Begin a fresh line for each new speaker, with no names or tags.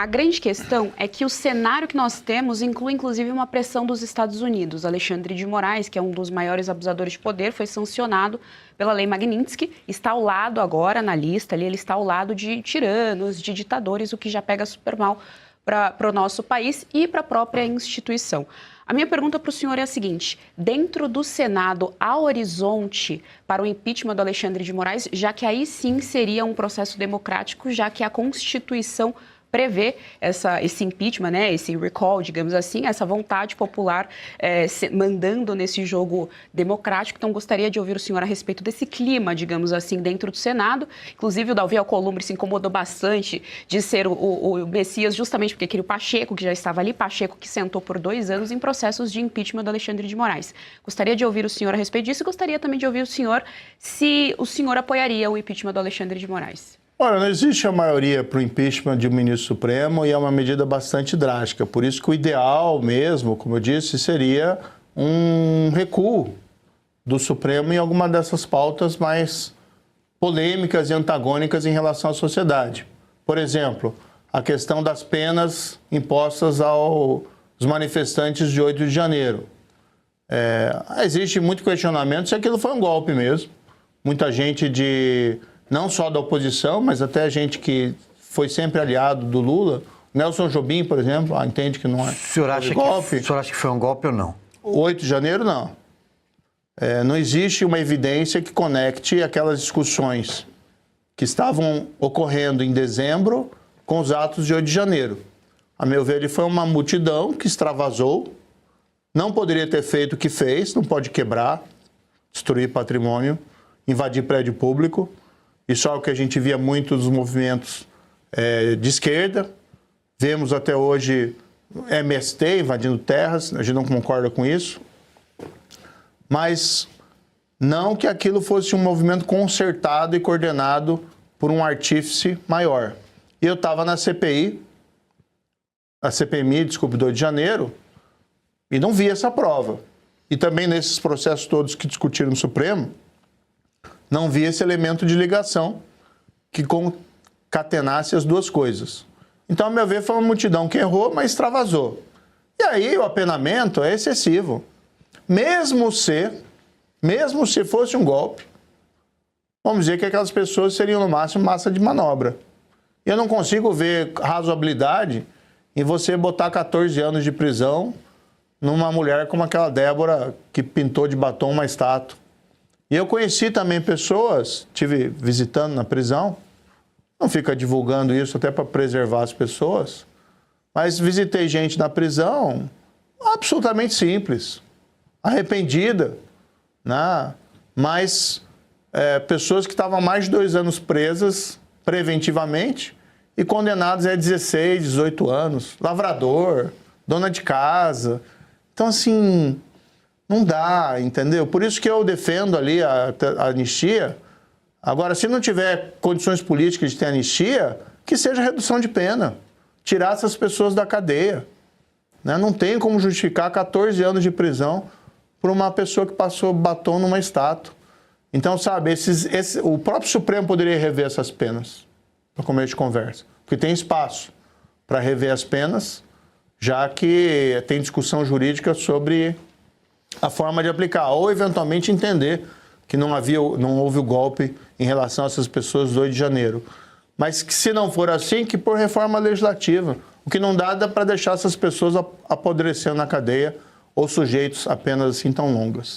A grande questão é que o cenário que nós temos inclui, inclusive, uma pressão dos Estados Unidos. Alexandre de Moraes, que é um dos maiores abusadores de poder, foi sancionado pela Lei Magnitsky, está ao lado agora na lista, ali, ele está ao lado de tiranos, de ditadores, o que já pega super mal para o nosso país e para a própria instituição. A minha pergunta para o senhor é a seguinte: dentro do Senado, há horizonte para o impeachment do Alexandre de Moraes, já que aí sim seria um processo democrático, já que a Constituição prevê esse impeachment, né, esse recall, digamos assim, essa vontade popular mandando nesse jogo democrático. Então, gostaria de ouvir o senhor a respeito desse clima, digamos assim, dentro do Senado. Inclusive, o Davi Alcolumbre se incomodou bastante de ser o Messias, justamente porque queria o Pacheco, que já estava ali, Pacheco que sentou por 2 anos em processos de impeachment do Alexandre de Moraes. Gostaria de ouvir o senhor a respeito disso e gostaria também de ouvir o senhor se o senhor apoiaria o impeachment do Alexandre de Moraes.
Olha, não existe a maioria para o impeachment de um ministro supremo e é uma medida bastante drástica. Por isso que o ideal mesmo, como eu disse, seria um recuo do Supremo em alguma dessas pautas mais polêmicas e antagônicas em relação à sociedade. Por exemplo, a questão das penas impostas aos manifestantes de 8 de janeiro. Existe muito questionamento se aquilo foi um golpe mesmo. Muita gente não só da oposição, mas até gente que foi sempre aliado do Lula. Nelson Jobim, por exemplo, entende que não é golpe.
O senhor acha que foi um golpe ou não?
O 8 de janeiro, não. Não existe uma evidência que conecte aquelas discussões que estavam ocorrendo em dezembro com os atos de 8 de janeiro. A meu ver, ele foi uma multidão que extravasou, não poderia ter feito o que fez, não pode quebrar, destruir patrimônio, invadir prédio público. Isso é o que a gente via muito dos movimentos de esquerda. Vemos até hoje MST invadindo terras, a gente não concorda com isso. Mas não que aquilo fosse um movimento concertado e coordenado por um artífice maior. E eu estava na CPI, a CPMI, desculpe, do 8 de janeiro, e não vi essa prova. E também nesses processos todos que discutiram no Supremo, não vi esse elemento de ligação que concatenasse as duas coisas. Então, a meu ver, foi uma multidão que errou, mas extravasou. E aí o apenamento é excessivo. Mesmo se fosse um golpe, vamos dizer que aquelas pessoas seriam, no máximo, massa de manobra. E eu não consigo ver razoabilidade em você botar 14 anos de prisão numa mulher como aquela Débora que pintou de batom uma estátua. E eu conheci também pessoas, estive visitando na prisão, não fica divulgando isso até para preservar as pessoas, mas visitei gente na prisão absolutamente simples, arrependida, né? Mas pessoas que estavam há mais de 2 anos presas preventivamente e condenadas a 16, 18 anos, lavrador, dona de casa. Então, assim, não dá, entendeu? Por isso que eu defendo ali a anistia. Agora, se não tiver condições políticas de ter anistia, que seja redução de pena. Tirar essas pessoas da cadeia. Né? Não tem como justificar 14 anos de prisão por uma pessoa que passou batom numa estátua. Então, sabe, o próprio Supremo poderia rever essas penas, para começo de conversa. Porque tem espaço para rever as penas, já que tem discussão jurídica sobre a forma de aplicar, ou eventualmente entender que não houve o golpe em relação a essas pessoas do 8 de janeiro. Mas que, se não for assim, que por reforma legislativa. O que não dá para deixar essas pessoas apodrecendo na cadeia ou sujeitos a penas assim tão longas.